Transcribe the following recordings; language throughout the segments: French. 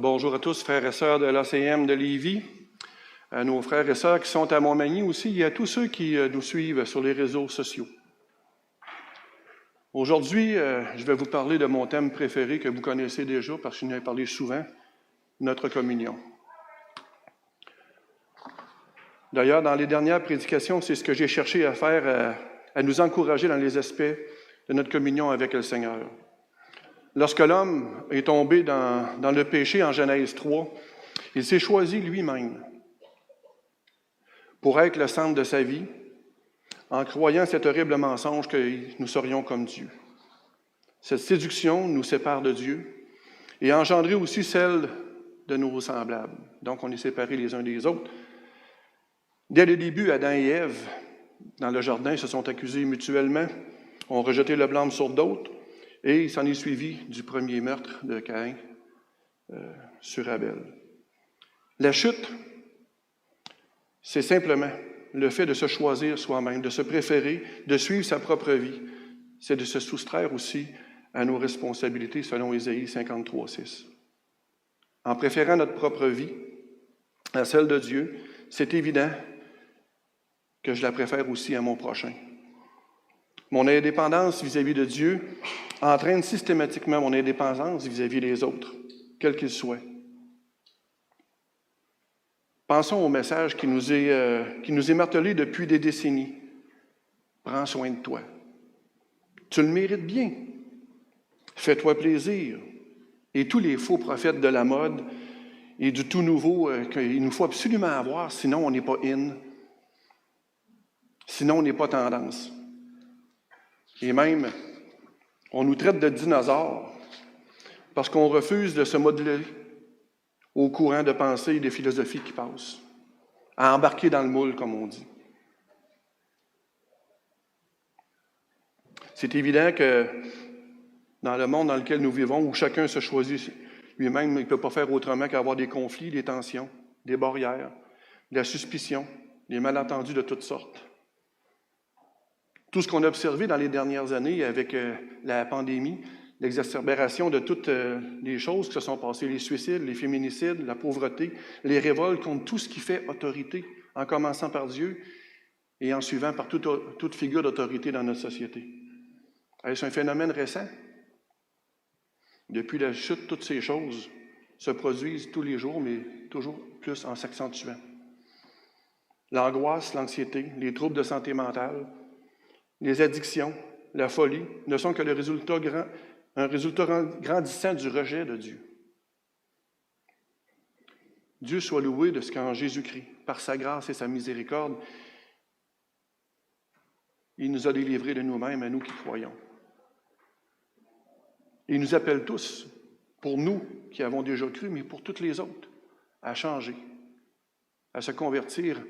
Bonjour à tous, frères et sœurs de l'ACM de Lévis, à nos frères et sœurs qui sont à Montmagny aussi, et à tous ceux qui nous suivent sur les réseaux sociaux. Aujourd'hui, je vais vous parler de mon thème préféré que vous connaissez déjà, parce que je n'en ai parlé souvent, notre communion. D'ailleurs, dans les dernières prédications, c'est ce que j'ai cherché à faire, à nous encourager dans les aspects de notre communion avec le Seigneur. Lorsque l'homme est tombé dans le péché en Genèse 3, il s'est choisi lui-même pour être le centre de sa vie, en croyant cet horrible mensonge que nous serions comme Dieu. Cette séduction nous sépare de Dieu et a engendré aussi celle de nos semblables. Donc, on est séparés les uns des autres. Dès le début, Adam et Ève, dans le jardin, se sont accusés mutuellement, ont rejeté le blâme sur d'autres, et il s'en est suivi du premier meurtre de Caïn sur Abel. La chute, c'est simplement le fait de se choisir soi-même, de se préférer, de suivre sa propre vie. C'est de se soustraire aussi à nos responsabilités selon Ésaïe 53:6. En préférant notre propre vie à celle de Dieu, c'est évident que je la préfère aussi à mon prochain. Mon indépendance vis-à-vis de Dieu entraîne systématiquement mon indépendance vis-à-vis des autres, quels qu'ils soient. Pensons au message qui nous est martelé depuis des décennies. Prends soin de toi. Tu le mérites bien. Fais-toi plaisir. Et tous les faux prophètes de la mode et du tout nouveau qu'il nous faut absolument avoir, sinon on n'est pas in. Sinon on n'est pas tendance. Et même, on nous traite de dinosaures parce qu'on refuse de se modeler au courant de pensée et de philosophie qui passent, à embarquer dans le moule, comme on dit. C'est évident que dans le monde dans lequel nous vivons, où chacun se choisit lui-même, il ne peut pas faire autrement qu'avoir des conflits, des tensions, des barrières, de la suspicion, des malentendus de toutes sortes. Tout ce qu'on a observé dans les dernières années avec la pandémie, l'exacerbation de toutes les choses qui se sont passées, les suicides, les féminicides, la pauvreté, les révoltes contre tout ce qui fait autorité, en commençant par Dieu et en suivant par toute figure d'autorité dans notre société. Est-ce un phénomène récent? Depuis la chute, toutes ces choses se produisent tous les jours, mais toujours plus en s'accentuant. L'angoisse, l'anxiété, les troubles de santé mentale, les addictions, la folie ne sont que un résultat grandissant du rejet de Dieu. Dieu soit loué de ce qu'en Jésus-Christ, par sa grâce et sa miséricorde, il nous a délivrés de nous-mêmes, à nous qui croyons. Il nous appelle tous, pour nous qui avons déjà cru, mais pour toutes les autres, à changer, à se convertir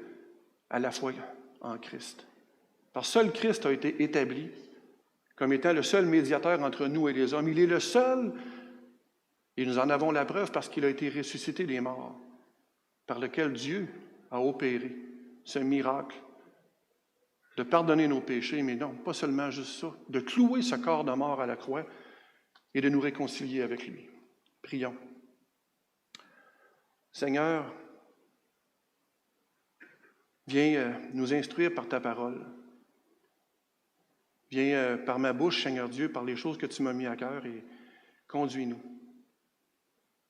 à la foi en Christ. Parce que seul Christ a été établi comme étant le seul médiateur entre nous et les hommes. Il est le seul, et nous en avons la preuve parce qu'il a été ressuscité des morts, par lequel Dieu a opéré ce miracle de pardonner nos péchés, mais non, pas seulement juste ça, de clouer ce corps de mort à la croix et de nous réconcilier avec lui. Prions. Seigneur, viens nous instruire par ta parole. Viens par ma bouche, Seigneur Dieu, par les choses que tu m'as mis à cœur et conduis-nous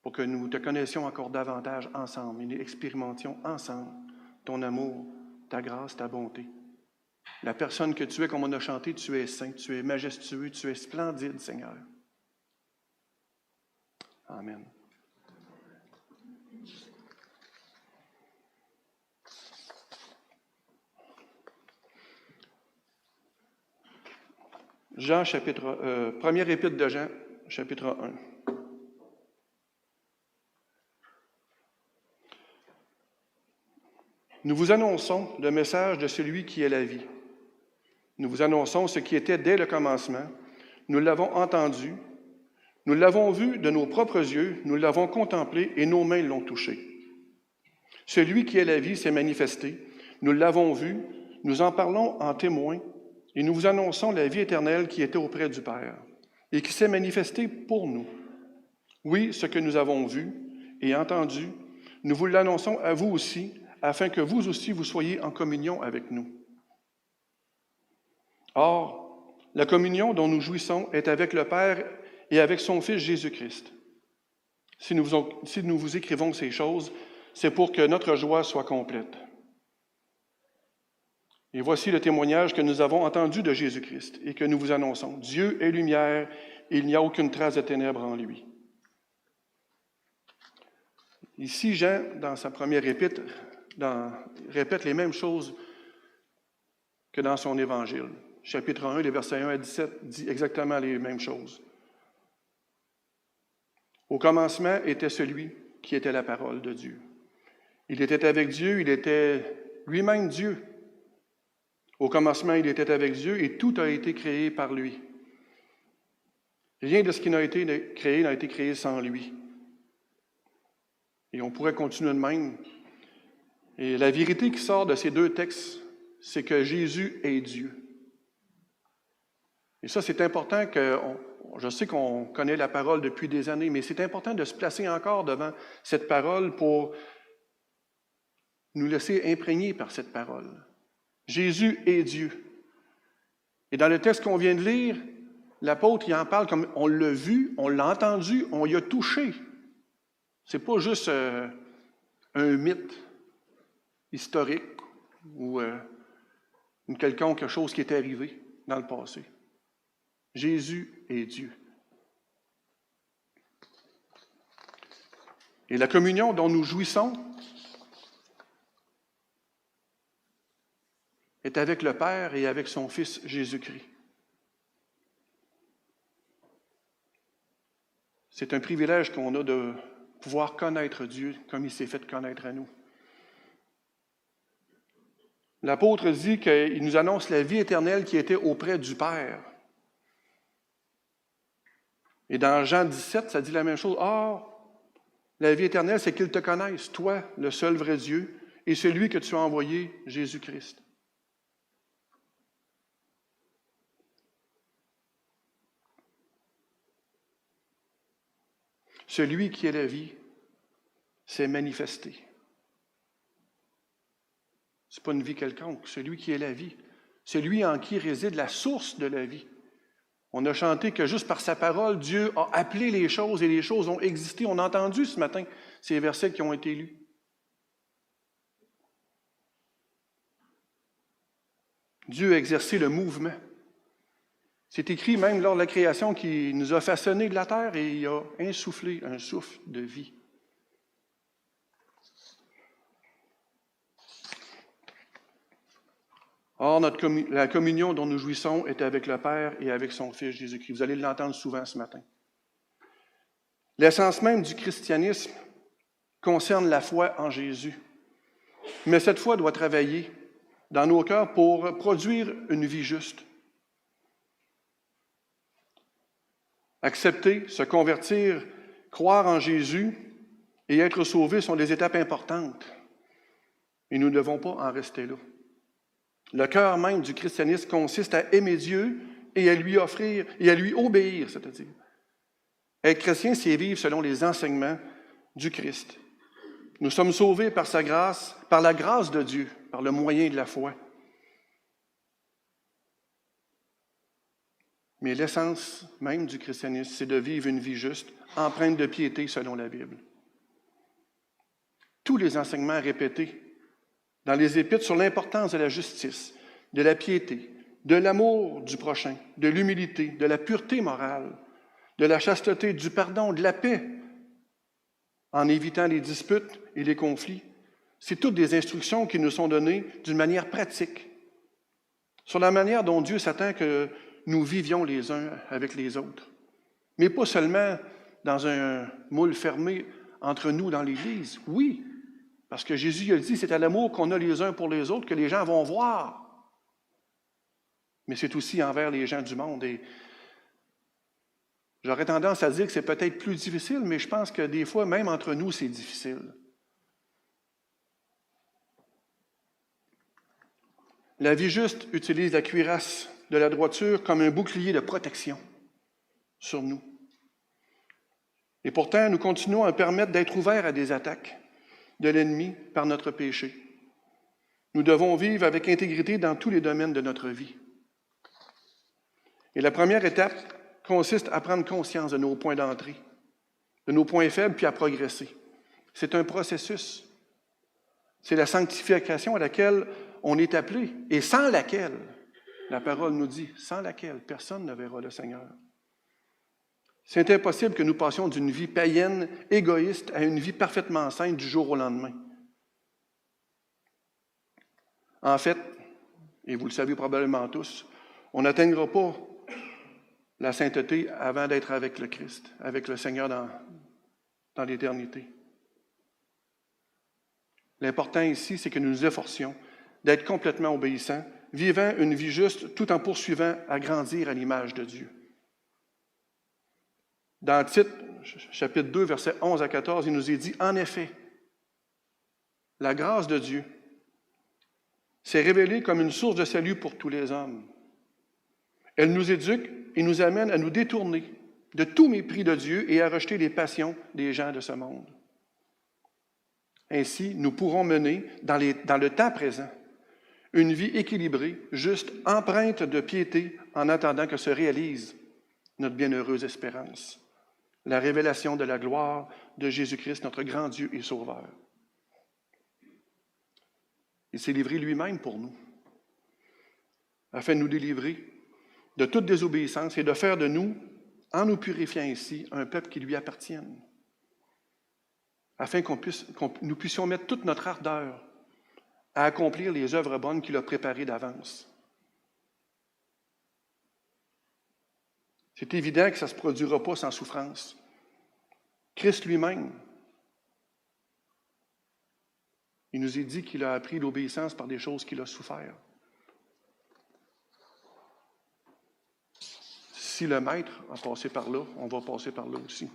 pour que nous te connaissions encore davantage ensemble et nous expérimentions ensemble ton amour, ta grâce, ta bonté. La personne que tu es, comme on a chanté, tu es saint, tu es majestueux, tu es splendide, Seigneur. Amen. Jean, première épître de Jean, chapitre 1. Nous vous annonçons le message de celui qui est la vie. Nous vous annonçons ce qui était dès le commencement. Nous l'avons entendu, nous l'avons vu de nos propres yeux, nous l'avons contemplé et nos mains l'ont touché. Celui qui est la vie s'est manifesté, nous l'avons vu, nous en parlons en témoin et nous vous annonçons la vie éternelle qui était auprès du Père et qui s'est manifestée pour nous. Oui, ce que nous avons vu et entendu, nous vous l'annonçons à vous aussi, afin que vous aussi vous soyez en communion avec nous. Or, la communion dont nous jouissons est avec le Père et avec son Fils Jésus-Christ. Si nous vous écrivons ces choses, c'est pour que notre joie soit complète. Et voici le témoignage que nous avons entendu de Jésus-Christ et que nous vous annonçons. Dieu est lumière et il n'y a aucune trace de ténèbres en lui. Ici, Jean, dans sa première épître, répète les mêmes choses que dans son évangile. Chapitre 1, les versets 1 à 17, dit exactement les mêmes choses. Au commencement était celui qui était la parole de Dieu. Il était avec Dieu, il était lui-même Dieu. Au commencement, il était avec Dieu et tout a été créé par lui. Rien de ce qui n'a été créé sans lui. Et on pourrait continuer de même. Et la vérité qui sort de ces deux textes, c'est que Jésus est Dieu. Et ça, c'est important je sais qu'on connaît la parole depuis des années, mais c'est important de se placer encore devant cette parole pour nous laisser imprégner par cette parole. Jésus est Dieu. Et dans le texte qu'on vient de lire, l'apôtre, il en parle comme on l'a vu, on l'a entendu, on y a touché. C'est pas juste un mythe historique ou une quelconque chose qui est arrivée dans le passé. Jésus est Dieu. Et la communion dont nous jouissons est avec le Père et avec son Fils Jésus-Christ. C'est un privilège qu'on a de pouvoir connaître Dieu comme il s'est fait connaître à nous. L'apôtre dit qu'il nous annonce la vie éternelle qui était auprès du Père. Et dans Jean 17, ça dit la même chose. « Or, la vie éternelle, c'est qu'ils te connaissent, toi, le seul vrai Dieu, et celui que tu as envoyé, Jésus-Christ. » Celui qui est la vie s'est manifesté. Ce n'est pas une vie quelconque, celui qui est la vie. Celui en qui réside la source de la vie. On a chanté que juste par sa parole, Dieu a appelé les choses et les choses ont existé. On a entendu ce matin ces versets qui ont été lus. Dieu a exercé le mouvement. C'est écrit même lors de la création qu'il nous a façonnés de la terre et il a insufflé un souffle de vie. Or, la communion dont nous jouissons est avec le Père et avec son Fils Jésus-Christ. Vous allez l'entendre souvent ce matin. L'essence même du christianisme concerne la foi en Jésus. Mais cette foi doit travailler dans nos cœurs pour produire une vie juste. Accepter, se convertir, croire en Jésus et être sauvé sont des étapes importantes. Et nous ne devons pas en rester là. Le cœur même du christianisme consiste à aimer Dieu et à lui offrir et à lui obéir, c'est-à-dire. Être chrétien, c'est vivre selon les enseignements du Christ. Nous sommes sauvés par sa grâce, par la grâce de Dieu, par le moyen de la foi. Mais l'essence même du christianisme, c'est de vivre une vie juste, empreinte de piété selon la Bible. Tous les enseignements répétés dans les Épîtres sur l'importance de la justice, de la piété, de l'amour du prochain, de l'humilité, de la pureté morale, de la chasteté, du pardon, de la paix, en évitant les disputes et les conflits. C'est toutes des instructions qui nous sont données d'une manière pratique, sur la manière dont Dieu s'attend que nous vivions les uns avec les autres. Mais pas seulement dans un moule fermé entre nous dans l'Église. Oui, parce que Jésus a dit, c'est à l'amour qu'on a les uns pour les autres que les gens vont voir. Mais c'est aussi envers les gens du monde. Et j'aurais tendance à dire que c'est peut-être plus difficile, mais je pense que des fois, même entre nous, c'est difficile. La vie juste utilise la cuirasse de la droiture comme un bouclier de protection sur nous. Et pourtant, nous continuons à permettre d'être ouverts à des attaques de l'ennemi par notre péché. Nous devons vivre avec intégrité dans tous les domaines de notre vie. Et la première étape consiste à prendre conscience de nos points d'entrée, de nos points faibles, puis à progresser. C'est un processus. C'est la sanctification à laquelle on est appelé et sans laquelle, la parole nous dit, sans laquelle personne ne verra le Seigneur. C'est impossible que nous passions d'une vie païenne, égoïste, à une vie parfaitement sainte du jour au lendemain. En fait, et vous le savez probablement tous, on n'atteindra pas la sainteté avant d'être avec le Christ, avec le Seigneur dans l'éternité. L'important ici, c'est que nous nous efforcions d'être complètement obéissants, vivant une vie juste tout en poursuivant à grandir à l'image de Dieu. Dans Tite, chapitre 2, versets 11 à 14, il nous est dit, « En effet, la grâce de Dieu s'est révélée comme une source de salut pour tous les hommes. Elle nous éduque et nous amène à nous détourner de tout mépris de Dieu et à rejeter les passions des gens de ce monde. Ainsi, nous pourrons mener, dans le temps présent, une vie équilibrée, juste, empreinte de piété, en attendant que se réalise notre bienheureuse espérance, la révélation de la gloire de Jésus-Christ, notre grand Dieu et Sauveur. Il s'est livré lui-même pour nous, afin de nous délivrer de toute désobéissance et de faire de nous, en nous purifiant ainsi, un peuple qui lui appartienne, afin que nous puissions mettre toute notre ardeur à accomplir les œuvres bonnes qu'il a préparées d'avance. C'est évident que ça ne se produira pas sans souffrance. Christ lui-même, il nous est dit qu'il a appris l'obéissance par des choses qu'il a souffert. Si le Maître a passé par là, on va passer par là aussi.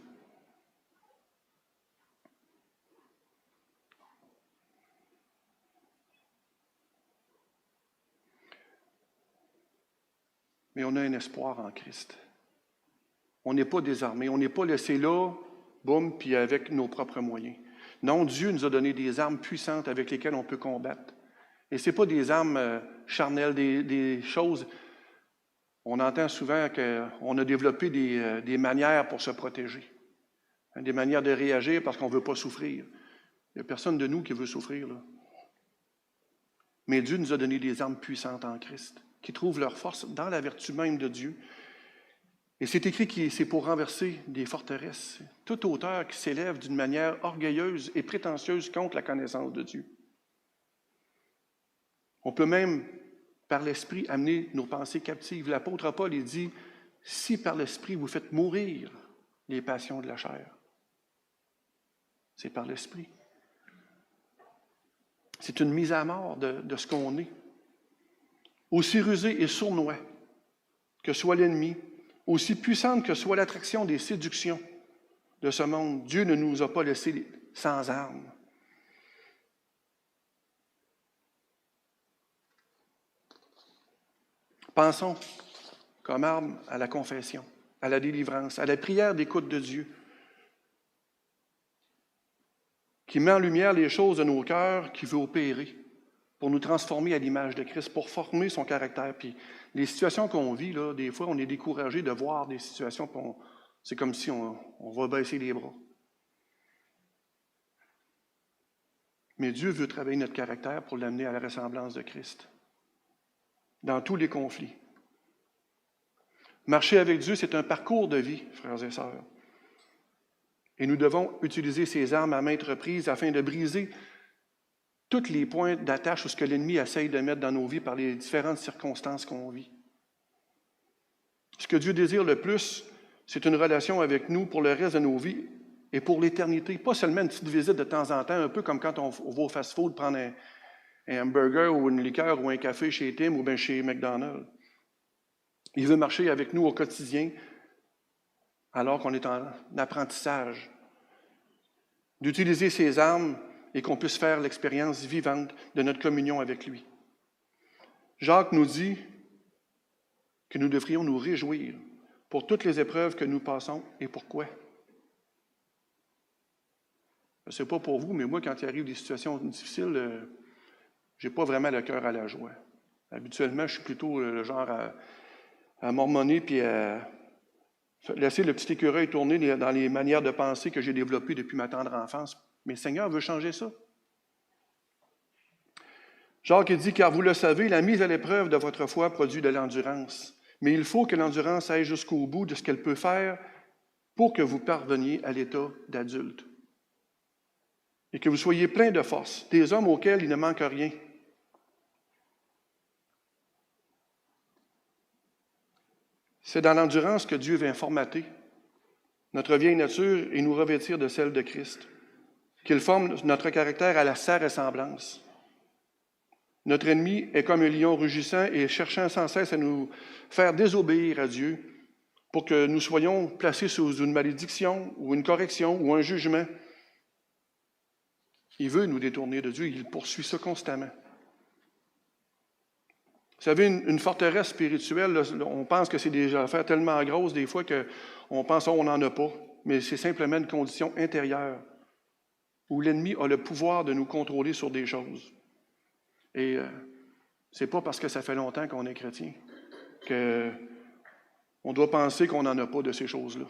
Mais on a un espoir en Christ. On n'est pas désarmé, on n'est pas laissé là, boum, puis avec nos propres moyens. Non, Dieu nous a donné des armes puissantes avec lesquelles on peut combattre. Et ce n'est pas des armes charnelles, des choses. On entend souvent qu'on a développé des manières pour se protéger, des manières de réagir parce qu'on ne veut pas souffrir. Il n'y a personne de nous qui veut souffrir, là. Mais Dieu nous a donné des armes puissantes en Christ, qui trouvent leur force dans la vertu même de Dieu. Et c'est écrit que c'est pour renverser des forteresses, toute hauteur qui s'élève d'une manière orgueilleuse et prétentieuse contre la connaissance de Dieu. On peut même, par l'Esprit, amener nos pensées captives. L'apôtre Paul, il dit, « Si par l'Esprit vous faites mourir les passions de la chair. » C'est par l'Esprit. C'est une mise à mort de ce qu'on est. Aussi rusé et sournois que soit l'ennemi, aussi puissante que soit l'attraction des séductions de ce monde, Dieu ne nous a pas laissés sans armes. Pensons comme arme à la confession, à la délivrance, à la prière d'écoute de Dieu, qui met en lumière les choses de nos cœurs, qui veut opérer pour nous transformer à l'image de Christ, pour former son caractère. Puis les situations qu'on vit, là, des fois, on est découragé de voir des situations, puis c'est comme si on va baisser les bras. Mais Dieu veut travailler notre caractère pour l'amener à la ressemblance de Christ, dans tous les conflits. Marcher avec Dieu, c'est un parcours de vie, frères et sœurs. Et nous devons utiliser ces armes à maintes reprises afin de briser tous les points d'attache ou ce que l'ennemi essaye de mettre dans nos vies par les différentes circonstances qu'on vit. Ce que Dieu désire le plus, c'est une relation avec nous pour le reste de nos vies et pour l'éternité. Pas seulement une petite visite de temps en temps, un peu comme quand on va au fast-food prendre un hamburger ou une liqueur ou un café chez Tim ou bien chez McDonald's. Il veut marcher avec nous au quotidien alors qu'on est en apprentissage, d'utiliser ses armes et qu'on puisse faire l'expérience vivante de notre communion avec lui. Jacques nous dit que nous devrions nous réjouir pour toutes les épreuves que nous passons. Et pourquoi? Je ne sais pas pour vous, mais moi, quand il arrive des situations difficiles, je n'ai pas vraiment le cœur à la joie. Habituellement, je suis plutôt le genre à mormonner puis à laisser le petit écureuil tourner dans les manières de penser que j'ai développées depuis ma tendre enfance. Mais le Seigneur veut changer ça. Jacques dit, car vous le savez, la mise à l'épreuve de votre foi produit de l'endurance. Mais il faut que l'endurance aille jusqu'au bout de ce qu'elle peut faire pour que vous parveniez à l'état d'adulte. Et que vous soyez pleins de force, des hommes auxquels il ne manque rien. C'est dans l'endurance que Dieu vient formater notre vieille nature et nous revêtir de celle de Christ, qu'il forme notre caractère à sa ressemblance. Notre ennemi est comme un lion rugissant et cherchant sans cesse à nous faire désobéir à Dieu pour que nous soyons placés sous une malédiction ou une correction ou un jugement. Il veut nous détourner de Dieu, il poursuit ça constamment. Vous savez, une forteresse spirituelle, là, on pense que c'est des affaires tellement grosses des fois qu'on pense qu'on n'en a pas, mais c'est simplement une condition intérieure où l'ennemi a le pouvoir de nous contrôler sur des choses. Et c'est pas parce que ça fait longtemps qu'on est chrétien qu'on doit penser qu'on n'en a pas de ces choses-là.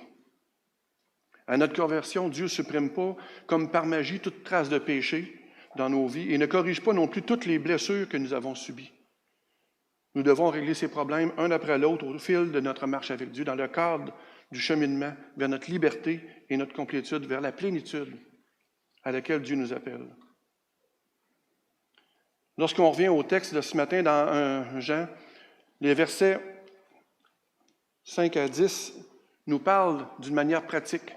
À notre conversion, Dieu ne supprime pas, comme par magie, toute trace de péché dans nos vies et ne corrige pas non plus toutes les blessures que nous avons subies. Nous devons régler ces problèmes un après l'autre au fil de notre marche avec Dieu, dans le cadre du cheminement vers notre liberté et notre complétude, vers la plénitude à laquelle Dieu nous appelle. Lorsqu'on revient au texte de ce matin dans 1 Jean, les versets 5 à 10 nous parlent d'une manière pratique.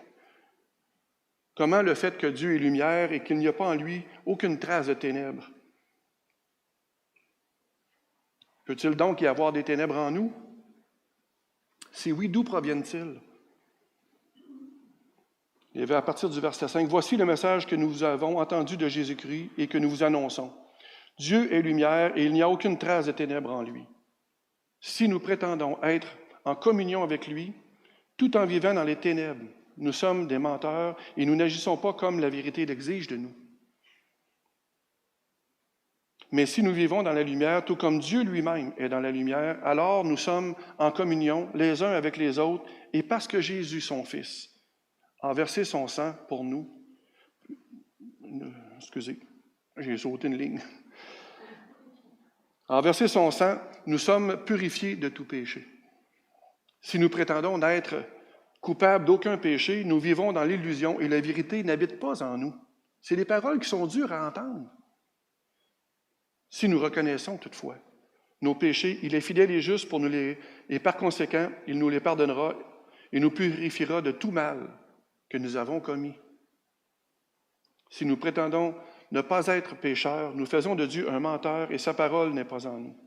Comment le fait que Dieu est lumière et qu'il n'y a pas en lui aucune trace de ténèbres. Peut-il donc y avoir des ténèbres en nous? Si oui, d'où proviennent-ils? Il y avait à partir du verset 5, « Voici le message que nous avons entendu de Jésus-Christ et que nous vous annonçons. Dieu est lumière et il n'y a aucune trace de ténèbres en lui. Si nous prétendons être en communion avec lui, tout en vivant dans les ténèbres, nous sommes des menteurs et nous n'agissons pas comme la vérité l'exige de nous. Mais si nous vivons dans la lumière, tout comme Dieu lui-même est dans la lumière, alors nous sommes en communion les uns avec les autres, et parce que Jésus, son Fils, a versé son sang pour nous. Excusez, j'ai sauté une ligne. A versé son sang, nous sommes purifiés de tout péché. Si nous prétendons n'être coupables d'aucun péché, nous vivons dans l'illusion et la vérité n'habite pas en nous. C'est des paroles qui sont dures à entendre. Si nous reconnaissons toutefois nos péchés, il est fidèle et juste pour nous et par conséquent, il nous les pardonnera et nous purifiera de tout mal que nous avons commis. Si nous prétendons ne pas être pécheurs, nous faisons de Dieu un menteur et sa parole n'est pas en nous.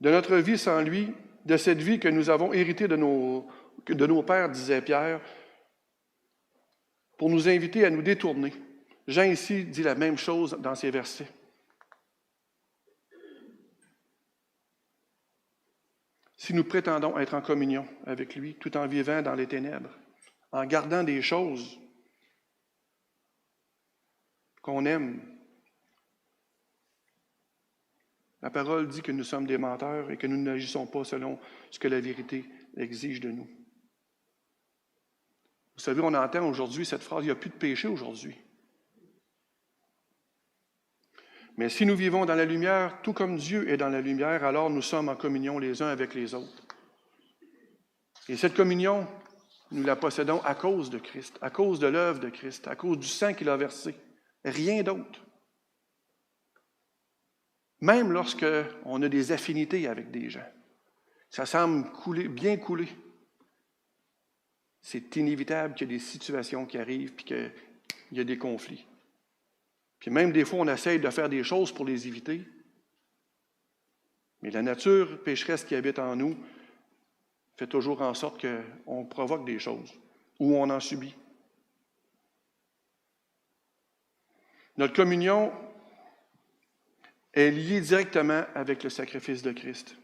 De notre vie sans lui, de cette vie que nous avons héritée de nos pères, disait Pierre, pour nous inviter à nous détourner. Jean ici dit la même chose dans ces versets. Si nous prétendons être en communion avec lui, tout en vivant dans les ténèbres, en gardant des choses qu'on aime, la parole dit que nous sommes des menteurs et que nous n'agissons pas selon ce que la vérité exige de nous. Vous savez, on entend aujourd'hui cette phrase, il n'y a plus de péché aujourd'hui. Mais si nous vivons dans la lumière, tout comme Dieu est dans la lumière, alors nous sommes en communion les uns avec les autres. Et cette communion, nous la possédons à cause de Christ, à cause de l'œuvre de Christ, à cause du sang qu'il a versé. Rien d'autre. Même lorsqu'on a des affinités avec des gens, ça semble bien couler. C'est inévitable qu'il y ait des situations qui arrivent et qu'il y a des conflits. Puis même des fois, on essaye de faire des choses pour les éviter. Mais la nature pécheresse qui habite en nous fait toujours en sorte qu'on provoque des choses ou on en subit. Notre communion est liée directement avec le sacrifice de Christ.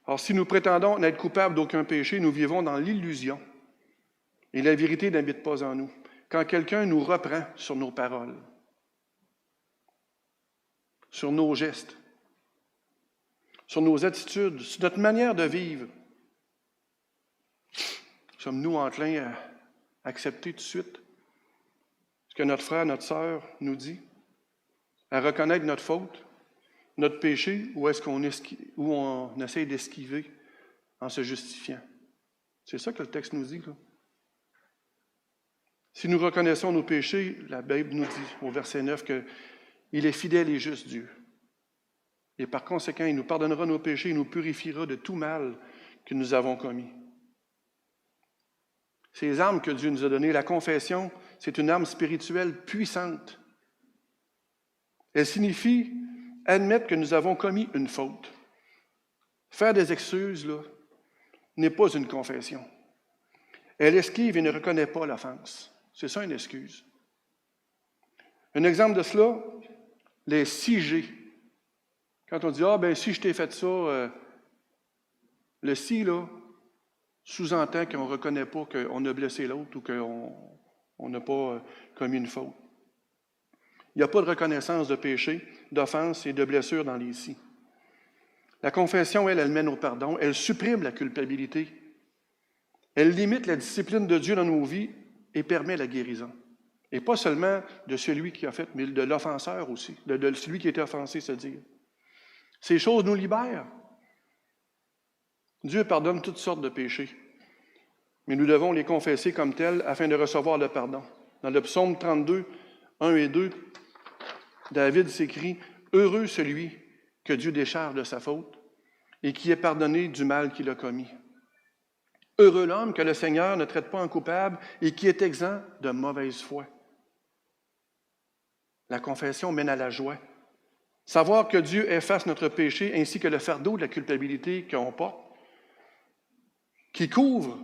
Alors, si nous prétendons n'être coupables d'aucun péché, nous vivons dans l'illusion. Et la vérité n'habite pas en nous. Quand quelqu'un nous reprend sur nos paroles, sur nos gestes, sur nos attitudes, sur notre manière de vivre, sommes-nous enclins à accepter tout de suite ce que notre frère, notre sœur nous dit, à reconnaître notre faute, notre péché, ou est-ce qu'on essaie d'esquiver en se justifiant? C'est ça que le texte nous dit, là. Si nous reconnaissons nos péchés, la Bible nous dit au verset 9 qu'il est fidèle et juste, Dieu. Et par conséquent, il nous pardonnera nos péchés, il nous purifiera de tout mal que nous avons commis. Ces armes que Dieu nous a données, la confession, c'est une arme spirituelle puissante. Elle signifie admettre que nous avons commis une faute. Faire des excuses, là, n'est pas une confession. Elle esquive et ne reconnaît pas l'offense. C'est ça une excuse. Un exemple de cela, les 6G. Quand on dit « Ah, ben si je t'ai fait ça, le si, là, sous-entend qu'on ne reconnaît pas qu'on a blessé l'autre ou qu'on n'a pas commis une faute. Il n'y a pas de reconnaissance de péché, d'offense et de blessure dans les si. La confession, elle mène au pardon, elle supprime la culpabilité, elle limite la discipline de Dieu dans nos vies et permet la guérison. Et pas seulement de celui qui a fait, mais de l'offenseur aussi, de celui qui a été offensé, c'est-à-dire. Ces choses nous libèrent. Dieu pardonne toutes sortes de péchés, mais nous devons les confesser comme tels afin de recevoir le pardon. Dans le psaume 32, 1 et 2, David s'écrit « Heureux celui que Dieu décharge de sa faute et qui est pardonné du mal qu'il a commis. Heureux l'homme que le Seigneur ne traite pas en coupable et qui est exempt de mauvaise foi. » La confession mène à la joie. Savoir que Dieu efface notre péché ainsi que le fardeau de la culpabilité qu'on porte, qui couvre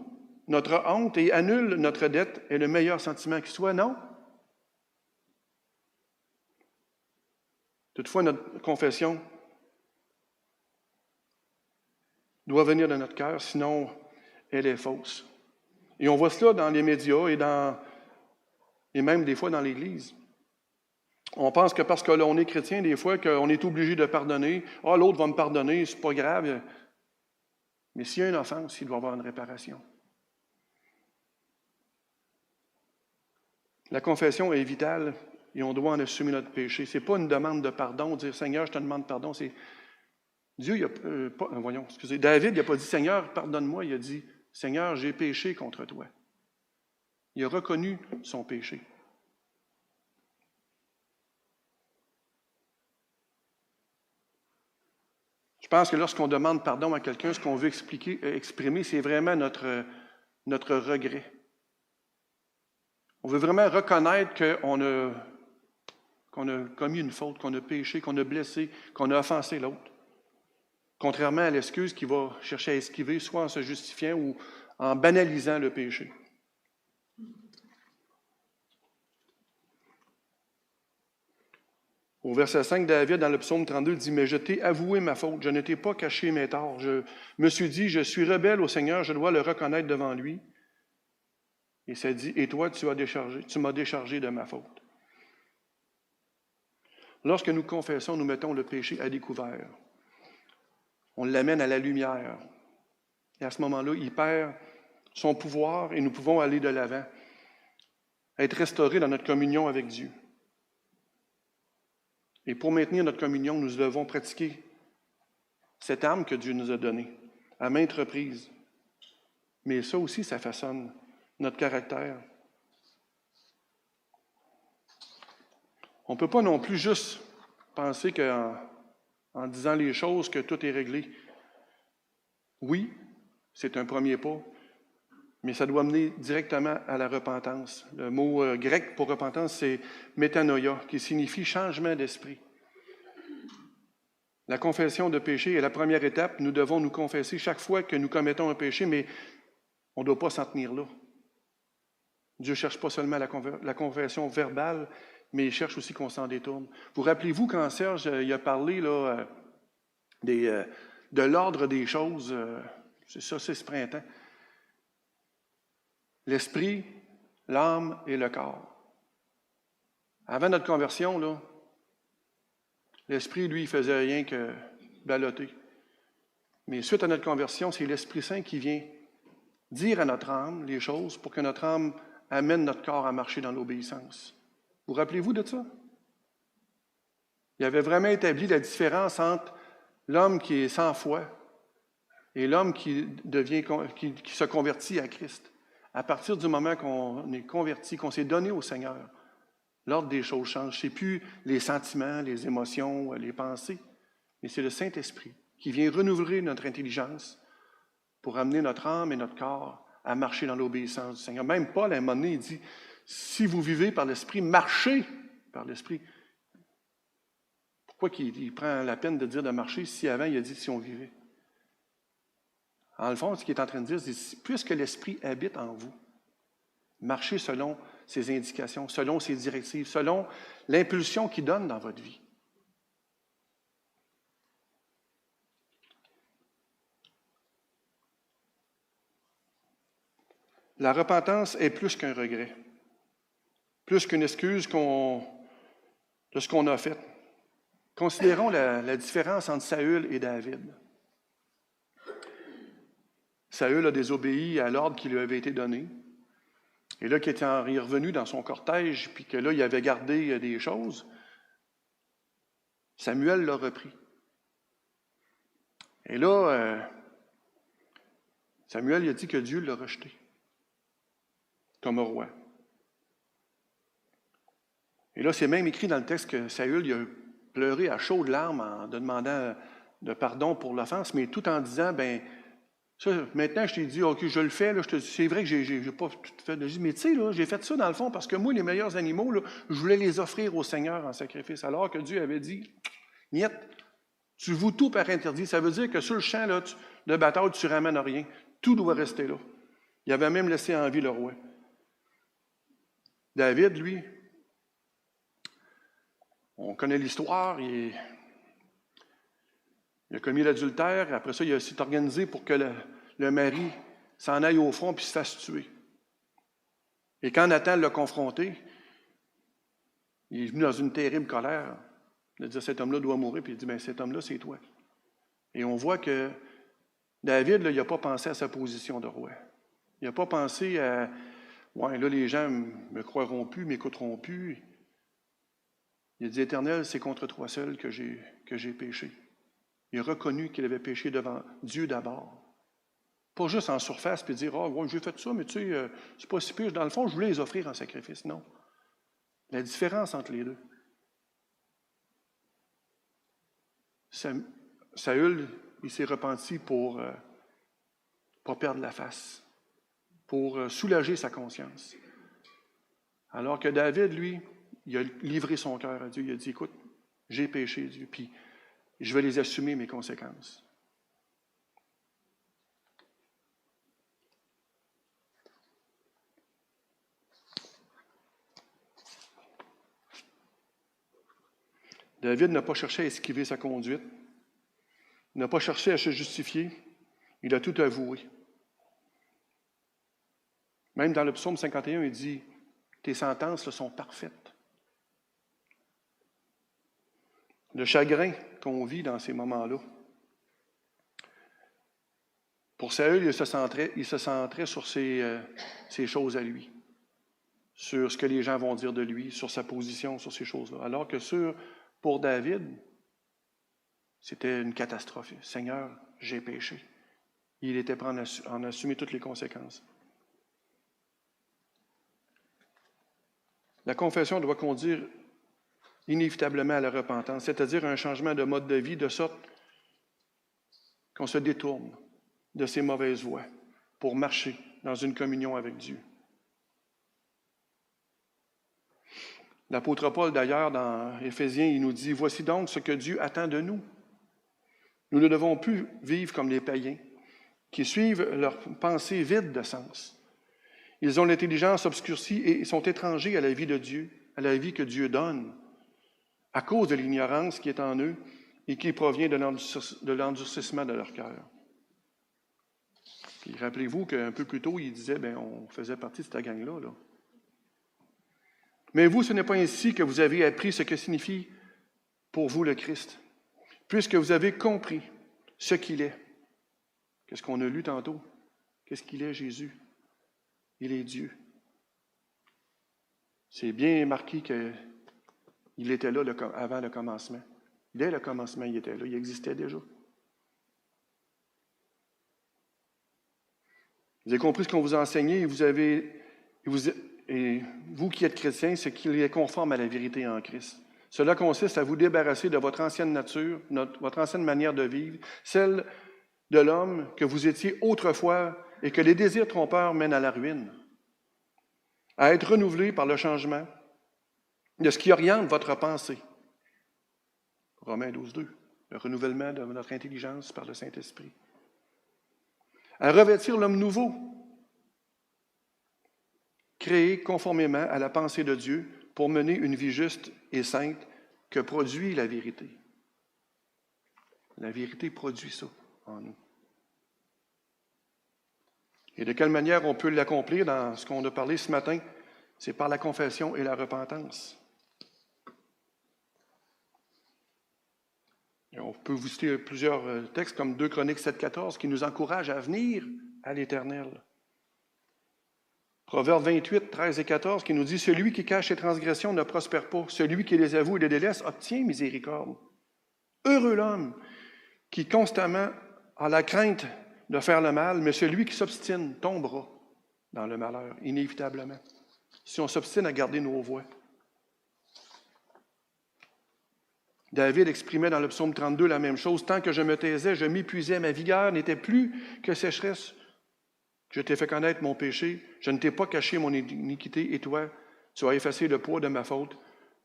notre honte et annule notre dette, est le meilleur sentiment qui soit, non? Toutefois, notre confession doit venir de notre cœur, sinon elle est fausse. Et on voit cela dans les médias et même des fois dans l'Église. On pense que parce que l'on est chrétien, des fois, qu'on est obligé de pardonner. « Ah, l'autre va me pardonner, c'est pas grave. » Mais s'il y a une offense, il doit y avoir une réparation. La confession est vitale et on doit en assumer notre péché. Ce n'est pas une demande de pardon, dire « Seigneur, je te demande pardon. » C'est Dieu, David, il n'a pas dit « Seigneur, pardonne-moi », il a dit « Seigneur, j'ai péché contre toi. » Il a reconnu son péché. Je pense que lorsqu'on demande pardon à quelqu'un, ce qu'on veut exprimer, c'est vraiment notre regret. On veut vraiment reconnaître qu'on a commis une faute, qu'on a péché, qu'on a blessé, qu'on a offensé l'autre. Contrairement à l'excuse qui va chercher à esquiver, soit en se justifiant ou en banalisant le péché. Au verset 5, David, dans le psaume 32, dit « Mais je t'ai avoué ma faute, je ne t'ai pas caché mes torts. Je me suis dit, je suis rebelle au Seigneur, je dois le reconnaître devant lui. » Et ça dit « Et toi, tu m'as déchargé de ma faute. » Lorsque nous confessons, nous mettons le péché à découvert. On l'amène à la lumière. Et à ce moment-là, il perd son pouvoir et nous pouvons aller de l'avant, être restaurés dans notre communion avec Dieu. Et pour maintenir notre communion, nous devons pratiquer cette arme que Dieu nous a donnée, à maintes reprises. Mais ça aussi, ça façonne notre caractère. On ne peut pas non plus juste penser qu'en disant les choses, que tout est réglé. Oui, c'est un premier pas, mais ça doit mener directement à la repentance. Le mot grec pour repentance, c'est métanoïa, qui signifie changement d'esprit. La confession de péché est la première étape. Nous devons nous confesser chaque fois que nous commettons un péché, mais on ne doit pas s'en tenir là. Dieu ne cherche pas seulement la confession verbale, mais il cherche aussi qu'on s'en détourne. Vous rappelez-vous quand Serge il a parlé là, de l'ordre des choses. C'est ça, c'est ce printemps. L'esprit, l'âme et le corps. Avant notre conversion, là, l'esprit, lui, il faisait rien que balloter. Mais suite à notre conversion, c'est l'Esprit Saint qui vient dire à notre âme les choses pour que notre âme amène notre corps à marcher dans l'obéissance. Vous rappelez-vous de ça? Il avait vraiment établi la différence entre l'homme qui est sans foi et l'homme qui se convertit à Christ. À partir du moment qu'on est converti, qu'on s'est donné au Seigneur, l'ordre des choses change. Ce n'est plus les sentiments, les émotions, les pensées, mais c'est le Saint-Esprit qui vient renouveler notre intelligence pour amener notre âme et notre corps à marcher dans l'obéissance du Seigneur. Même Paul, à un moment donné, il dit, si vous vivez par l'Esprit, marchez par l'Esprit. Pourquoi il prend la peine de dire de marcher si avant il a dit si on vivait? En le fond, ce qu'il est en train de dire, c'est puisque l'Esprit habite en vous, marchez selon ses indications, selon ses directives, selon l'impulsion qu'il donne dans votre vie. La repentance est plus qu'un regret, plus qu'une excuse de ce qu'on a fait. Considérons la différence entre Saül et David. Saül a désobéi à l'ordre qui lui avait été donné. Et là, qu'il est revenu dans son cortège, puis que là, il avait gardé des choses, Samuel l'a repris. Et là, Samuel il a dit que Dieu l'a rejeté comme roi. Et là, c'est même écrit dans le texte que Saül il a pleuré à chaudes larmes en demandant de pardon pour l'offense, mais tout en disant, ça, maintenant, je t'ai dit, OK, je le fais, là, c'est vrai que j'ai pas tout fait. Mais tu sais, là, j'ai fait ça dans le fond parce que moi, les meilleurs animaux, là, je voulais les offrir au Seigneur en sacrifice. Alors que Dieu avait dit, niet, tu voues tout par interdit. Ça veut dire que sur le champ là, de bataille, tu ne ramènes rien. Tout doit rester là. Il avait même laissé en vie le roi. David, lui, on connaît l'histoire, il a commis l'adultère, après ça, il s'est organisé pour que le mari s'en aille au front puis se fasse tuer. Et quand Nathan l'a confronté, il est venu dans une terrible colère. Il a dit, cet homme-là doit mourir, puis il dit, cet homme-là, c'est toi. Et on voit que David, là, il n'a pas pensé à sa position de roi. Il n'a pas pensé à, là, les gens ne me croiront plus, ne m'écouteront plus. Il a dit, Éternel, c'est contre toi seul que j'ai péché. Il a reconnu qu'il avait péché devant Dieu d'abord. Pas juste en surface, puis dire, j'ai fait ça, mais tu sais, c'est pas si pire. Dans le fond, je voulais les offrir en sacrifice. Non. La différence entre les deux. Saül, il s'est repenti pour ne pas perdre la face, pour soulager sa conscience. Alors que David, lui, il a livré son cœur à Dieu. Il a dit, écoute, j'ai péché, Dieu, puis je vais les assumer, mes conséquences. David n'a pas cherché à esquiver sa conduite. Il n'a pas cherché à se justifier. Il a tout avoué. Même dans le psaume 51, il dit, tes sentences là, sont parfaites. Le chagrin qu'on vit dans ces moments-là. Pour Saül, il se centrait sur ses choses à lui, sur ce que les gens vont dire de lui, sur sa position, sur ces choses-là. Alors que pour David, c'était une catastrophe. Seigneur, j'ai péché. Il était prêt à en assumer toutes les conséquences. La confession doit conduire inévitablement à la repentance, c'est-à-dire un changement de mode de vie de sorte qu'on se détourne de ces mauvaises voies pour marcher dans une communion avec Dieu. L'apôtre Paul, d'ailleurs, dans Éphésiens, il nous dit « Voici donc ce que Dieu attend de nous. Nous ne devons plus vivre comme les païens, qui suivent leurs pensées vides de sens. Ils ont l'intelligence obscurcie et sont étrangers à la vie de Dieu, à la vie que Dieu donne. À cause de l'ignorance qui est en eux, et qui provient de l'endurcissement de leur cœur. Puis rappelez-vous qu'un peu plus tôt, il disait, on faisait partie de cette gang-là. Là. Mais vous, ce n'est pas ainsi que vous avez appris ce que signifie pour vous le Christ, puisque vous avez compris ce qu'il est. Qu'est-ce qu'on a lu tantôt? Qu'est-ce qu'il est, Jésus? Il est Dieu. C'est bien marqué qu'il était là avant le commencement. Dès le commencement, il était là. Il existait déjà. Vous avez compris ce qu'on vous a enseigné et vous qui êtes chrétiens, c'est qu'il est conforme à la vérité en Christ. Cela consiste à vous débarrasser de votre ancienne nature, votre ancienne manière de vivre, celle de l'homme que vous étiez autrefois et que les désirs trompeurs mènent à la ruine, à être renouvelé par le changement de ce qui oriente votre pensée. Romains 12:2, le renouvellement de notre intelligence par le Saint-Esprit. À revêtir l'homme nouveau, créé conformément à la pensée de Dieu pour mener une vie juste et sainte que produit la vérité. La vérité produit ça en nous. Et de quelle manière on peut l'accomplir dans ce qu'on a parlé ce matin? C'est par la confession et la repentance. Et on peut vous citer plusieurs textes comme 2 Chroniques 7,14 qui nous encouragent à venir à l'Éternel. Proverbe 28, 13 et 14 qui nous dit « Celui qui cache ses transgressions ne prospère pas. Celui qui les avoue et les délaisse obtient miséricorde. Heureux l'homme qui constamment a la crainte de faire le mal, mais celui qui s'obstine tombera dans le malheur, inévitablement. » Si on s'obstine à garder nos voies. David exprimait dans le psaume 32 la même chose. « Tant que je me taisais, je m'épuisais, ma vigueur n'était plus que sécheresse. Je t'ai fait connaître mon péché, je ne t'ai pas caché mon iniquité, et toi, tu as effacé le poids de ma faute,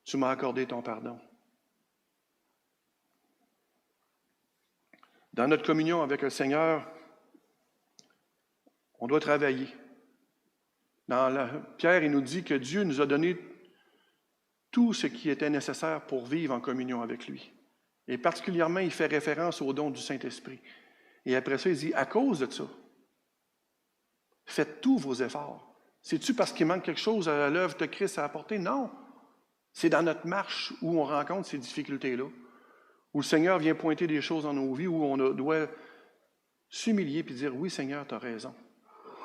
tu m'as accordé ton pardon. » Dans notre communion avec le Seigneur, on doit travailler. Pierre, il nous dit que Dieu nous a donné tout ce qui était nécessaire pour vivre en communion avec lui. Et particulièrement, il fait référence au don du Saint-Esprit. Et après ça, il dit, à cause de ça, faites tous vos efforts. C'est-tu parce qu'il manque quelque chose à l'œuvre de Christ à apporter? Non. C'est dans notre marche où on rencontre ces difficultés-là, où le Seigneur vient pointer des choses dans nos vies, où on doit s'humilier et dire, oui, Seigneur, tu as raison.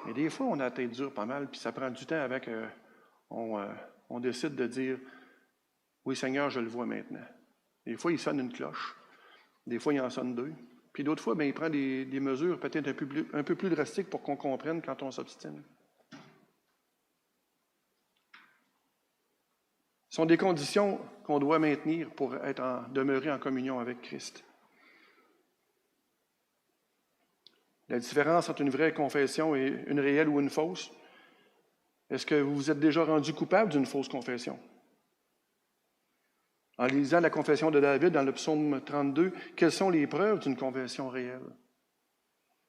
Mais des fois, on a la tête dure pas mal, puis ça prend du temps avant qu'on décide de dire, oui, Seigneur, je le vois maintenant. Des fois, il sonne une cloche. Des fois, il en sonne deux. Puis d'autres fois, il prend des mesures peut-être un peu plus drastiques pour qu'on comprenne quand on s'obstine. Ce sont des conditions qu'on doit maintenir pour demeurer en communion avec Christ. La différence entre une vraie confession et une réelle ou une fausse, est-ce que vous vous êtes déjà rendu coupable d'une fausse confession? En lisant la confession de David dans le psaume 32, quelles sont les preuves d'une confession réelle?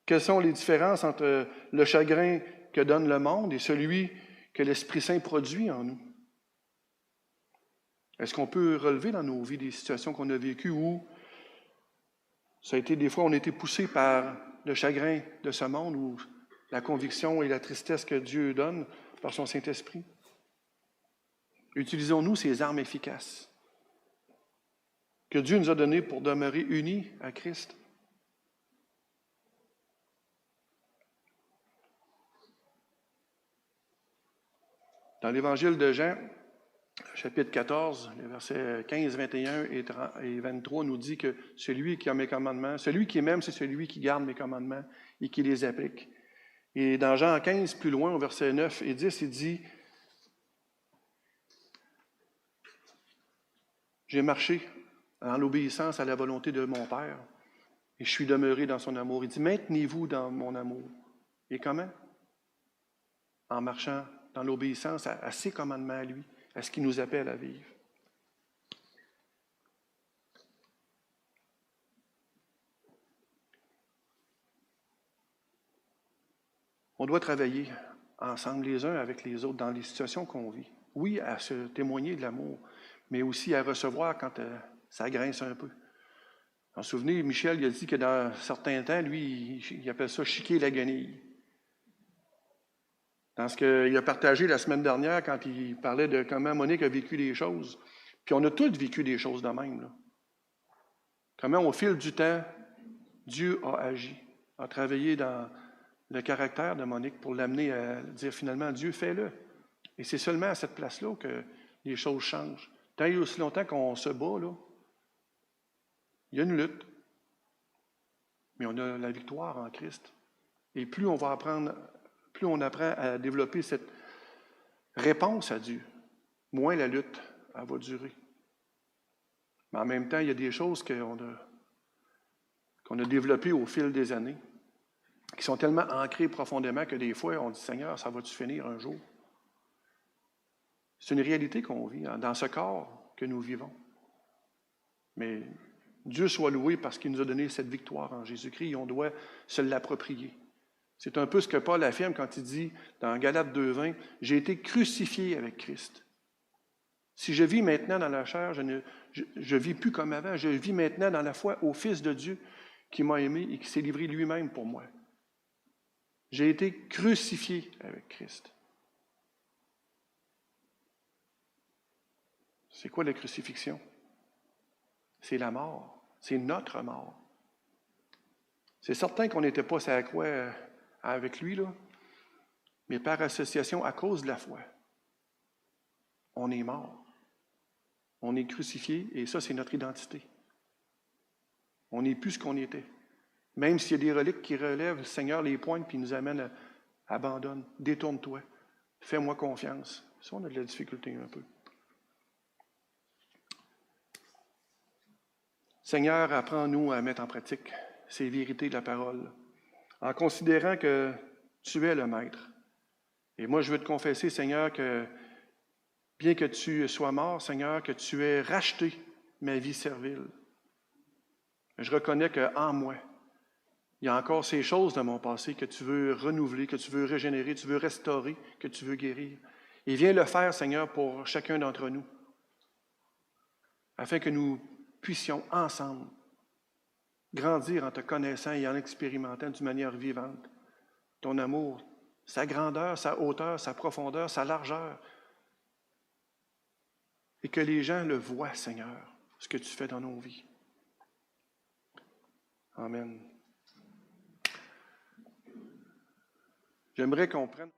Quelles sont les différences entre le chagrin que donne le monde et celui que l'Esprit Saint produit en nous? Est-ce qu'on peut relever dans nos vies des situations qu'on a vécues où ça a été des fois on a été poussé par le chagrin de ce monde ou la conviction et la tristesse que Dieu donne par son Saint-Esprit? Utilisons-nous ces armes efficaces que Dieu nous a données pour demeurer unis à Christ? Dans l'Évangile de Jean, chapitre 14, les versets 15, 21 et 23 nous dit que celui qui a mes commandements, celui qui m'aime, c'est celui qui garde mes commandements et qui les applique. Et dans Jean 15, plus loin, au verset 9 et 10, il dit « J'ai marché en l'obéissance à la volonté de mon Père et je suis demeuré dans son amour. » Il dit « Maintenez-vous dans mon amour. » Et comment? En marchant dans l'obéissance à ses commandements à lui, à ce qu'il nous appelle à vivre. On doit travailler ensemble les uns avec les autres dans les situations qu'on vit. Oui, à se témoigner de l'amour, mais aussi à recevoir quand ça grince un peu. En souvenez, Michel il a dit que dans certains temps, lui, il appelle ça chiquer la guenille. Dans ce qu'il a partagé la semaine dernière quand il parlait de comment Monique a vécu les choses. Puis on a tous vécu des choses de même. Là. Comment au fil du temps, Dieu a agi, a travaillé dans le caractère de Monique pour l'amener à dire finalement, Dieu, fais-le. Et c'est seulement à cette place-là que les choses changent. Tant et aussi longtemps qu'on se bat, là, il y a une lutte. Mais on a la victoire en Christ. Et plus on apprend à développer cette réponse à Dieu, moins la lutte elle va durer. Mais en même temps, il y a des choses qu'on a développées au fil des années, qui sont tellement ancrées profondément que des fois, on dit, Seigneur, ça va-tu finir un jour? C'est une réalité qu'on vit dans ce corps que nous vivons. Mais Dieu soit loué parce qu'il nous a donné cette victoire en Jésus-Christ et on doit se l'approprier. C'est un peu ce que Paul affirme quand il dit dans Galates 2,20, « J'ai été crucifié avec Christ. Si je vis maintenant dans la chair, je ne vis plus comme avant. Je vis maintenant dans la foi au Fils de Dieu qui m'a aimé et qui s'est livré lui-même pour moi. J'ai été crucifié avec Christ. » C'est quoi la crucifixion? C'est la mort. C'est notre mort. C'est certain qu'on n'était pas sur la croix avec lui, là, mais par association, à cause de la foi, on est mort. On est crucifié et ça, c'est notre identité. On n'est plus ce qu'on était. Même s'il y a des reliques qui relèvent, le Seigneur les pointe puis nous amène à abandonne, détourne-toi, fais-moi confiance. Ça, on a de la difficulté un peu. Seigneur, apprends-nous à mettre en pratique ces vérités de la parole, en considérant que tu es le Maître. Et moi, je veux te confesser, Seigneur, que bien que tu sois mort, Seigneur, que tu aies racheté ma vie servile. Je reconnais qu'en moi, il y a encore ces choses de mon passé que tu veux renouveler, que tu veux régénérer, tu veux restaurer, que tu veux guérir. Et viens le faire, Seigneur, pour chacun d'entre nous, afin que nous puissions ensemble grandir en te connaissant et en expérimentant d'une manière vivante ton amour, sa grandeur, sa hauteur, sa profondeur, sa largeur. Et que les gens le voient, Seigneur, ce que tu fais dans nos vies. Amen. J'aimerais qu'on prenne...